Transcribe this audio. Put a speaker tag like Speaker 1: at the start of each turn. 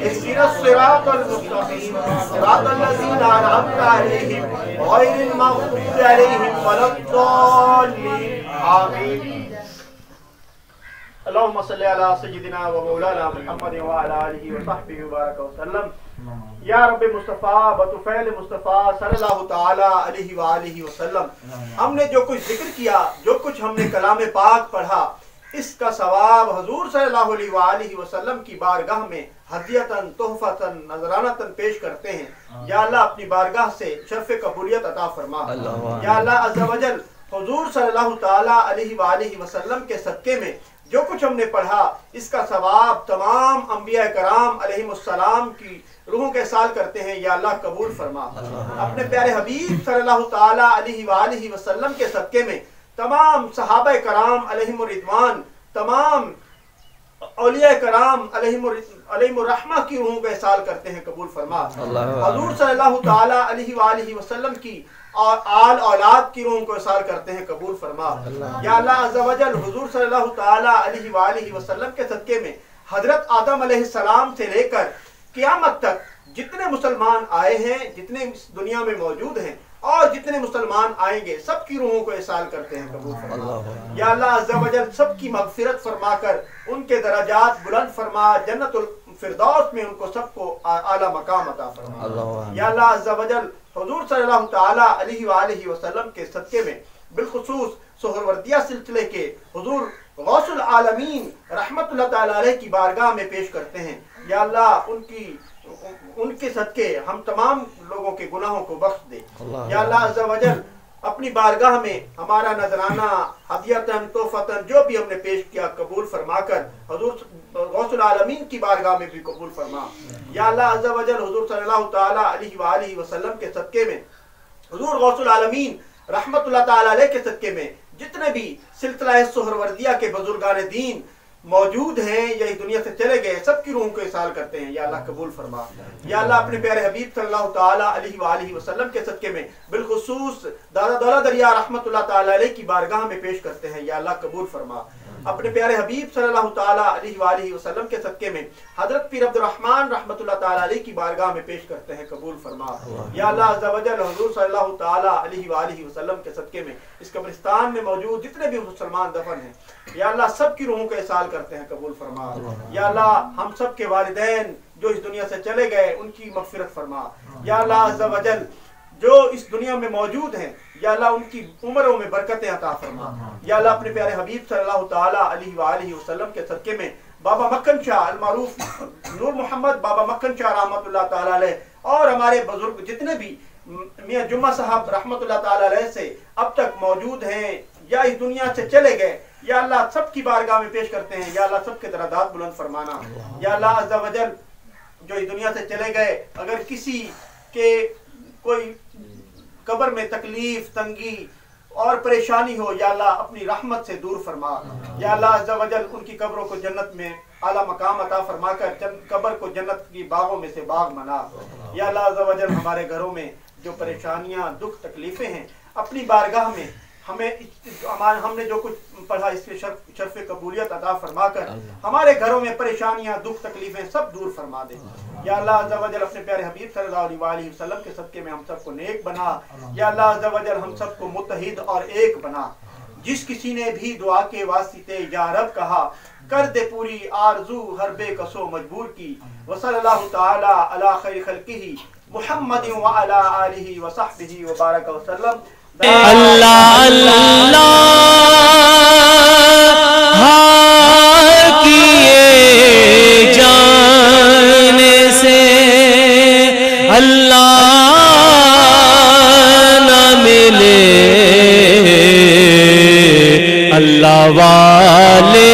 Speaker 1: اهدنا الصراط المستقيم صراط الذين أنعمت عليهم غير المغضوب عليهم ولا الضالين آمين اللهم صل على سيدنا ومولانا محمد وعلى آله وصحبه وبارك وسلم یا رب مصطفیٰ بطفیل مصطفیٰ صلی اللہ تعالیٰ علیہ وآلہ وسلم ہم نے جو کچھ ذکر کیا، جو کچھ ہم نے کلام پاک پڑھا، اس کا ثواب حضور صلی اللہ علیہ وآلہ وسلم کی بارگاہ میں ہدیتاً تحفتاً نذرانتاً پیش کرتے ہیں۔ یا اللہ اپنی بارگاہ سے شرف قبولیت عطا فرما۔ یا اللہ عز و جل حضور صلی اللہ تعالیٰ علیہ وآلہ وسلم کے صدقے میں جو کچھ ہم نے پڑھا، اس کا ثواب تمام انبیاء کرام علیہ السلام کی روحوں کے سال کرتے ہیں۔ یا اللہ قبول فرما۔ اپنے پیارے حبیب صلی اللہ تعالیٰ علیہ وآلہ وسلم کے صدقے میں تمام صحابہ کرام علیہم الرضوان، تمام اولیاء کرام علیہم الرحمہ کی روحوں کا احسال کرتے ہیں، قبول فرما۔ حضور صلی اللہ تعالیٰ علیہ وآلہ وسلم کی اور آل اولاد کی روحوں کو احسال کرتے ہیں، قبول فرما۔ یا اللہ عز و جل حضور صلی اللہ تعالیٰ علیہ وآلہ وسلم کے صدقے میں حضرت آدم علیہ السلام سے لے کر قیامت تک جتنے مسلمان آئے ہیں، جتنے اس دنیا میں موجود ہیں اور جتنے مسلمان آئیں گے، سب کی روحوں کو احسال کرتے ہیں، قبول فرما۔ یا اللہ عز و جل سب کی مغفرت فرما کر ان کے درجات بلند فرما، جنت الفردوس میں ان کو سب کو اعلیٰ مقام عطا فرما۔ یا اللہ عز و جل حضور صلی اللہ تعالیٰ علیہ وآلہ وسلم کے صدقے میں بالخصوص سہروردیہ سلسلے کے حضور غوث العالمین رحمت اللہ تعالیٰ علیہ کی بارگاہ میں پیش کرتے ہیں۔ یا اللہ ان کے صدقے ہم تمام لوگوں کے گناہوں کو بخش دے۔ یا اللہ عز و جل اپنی بارگاہ میں ہمارا نذرانہ ہدیتاً تحفتاً جو بھی ہم نے پیش کیا، قبول فرما کر حضور غوث العالمین کی بارگاہ میں بھی قبول فرما۔ یا اللہ عز و جل حضور صلی اللہ تعالیٰ علیہ وآلہ وسلم کے صدقے میں حضور غوث العالمین رحمت اللہ تعالیٰ علیہ کے صدقے میں جتنے بھی سلسلہ سہروردیہ کے بزرگان دین موجود ہیں یا اس دنیا سے چلے گئے، سب کی روحوں کو احسال کرتے ہیں۔ یا اللہ قبول فرما۔ یا اللہ اپنے پیارے حبیب صلی اللہ تعالیٰ علیہ وآلہ وسلم کے صدقے میں بالخصوص دادا دولہ دریا رحمت اللہ تعالیٰ علیہ کی بارگاہ میں پیش کرتے ہیں۔ یا اللہ قبول فرما۔ اپنے پیارے حبیب صلی اللہ تعالیٰ علیہ وآلہ وسلم کے صدقے میں حضرت پیر عبد الرحمن رحمت اللہ تعالیٰ علیہ کی بارگاہ میں پیش کرتے ہیں، قبول فرما۔ یا اللہ عز و جل حضور صلی اللہ تعالیٰ علیہ وآلہ وسلم کے صدقے میں اس قبرستان میں موجود جتنے بھی مسلمان دفن ہیں، یا اللہ سب کی روحوں کا احسال کرتے ہیں، قبول فرما۔ یا اللہ ہم سب کے والدین جو اس دنیا سے چلے گئے ان کی مغفرت فرما۔ یا اللہ عز و جل جو اس دنیا میں موجود ہیں، یا اللہ ان کی عمروں میں برکتیں عطا فرما۔ یا اللہ اپنے پیارے حبیب صلی اللہ تعالیٰ علیہ وآلہ وسلم کے صدقے میں بابا مکن شاہ المعروف نور محمد بابا مکن شاہ رحمت اللہ تعالیٰ علیہ اور ہمارے بزرگ جتنے بھی میاں جمعہ صاحب رحمت اللہ تعالیٰ علیہ سے اب تک موجود ہیں یا اس دنیا سے چلے گئے، یا اللہ سب کی بارگاہ میں پیش کرتے ہیں۔ یا اللہ سب کے درجات بلند فرمانا۔ یا اللہ عز و جل جو اس دنیا سے چلے گئے، اگر کسی کے کوئی قبر میں تکلیف تنگی اور پریشانی ہو، یا اللہ اپنی رحمت سے دور فرما۔ یا اللہ عز و جل ان کی قبروں کو جنت میں اعلیٰ مقام عطا فرما کر قبر کو جنت کی باغوں میں سے باغ بنا۔ یا اللہ عز و جل ہمارے گھروں میں جو پریشانیاں دکھ تکلیفیں ہیں، اپنی بارگاہ میں ہم نے جو کچھ پڑھا اس کے شرف قبولیت عطا فرما کر ہمارے گھروں میں پریشانیاں دکھ تکلیفیں سب دور فرما دے۔ یا اللہ عز و جل اپنے پیارے حبیب صلی اللہ علیہ وسلم کے صدقے میں ہم سب کو نیک بنا۔ یا اللہ عز و جل ہم سب کو متحد اور ایک بنا۔ جس کسی نے بھی دعا کے واسطے یا رب کہا، کر دے پوری آرزو ہر بے کسو مجبور کی۔ وصلی اللہ تعالی علی خیر خلقہ محمد وعلی آلہ وصحبہ وبارک وسلم۔
Speaker 2: اللہ اللہ کیے جانے سے اللہ نہ ملے، اللہ والے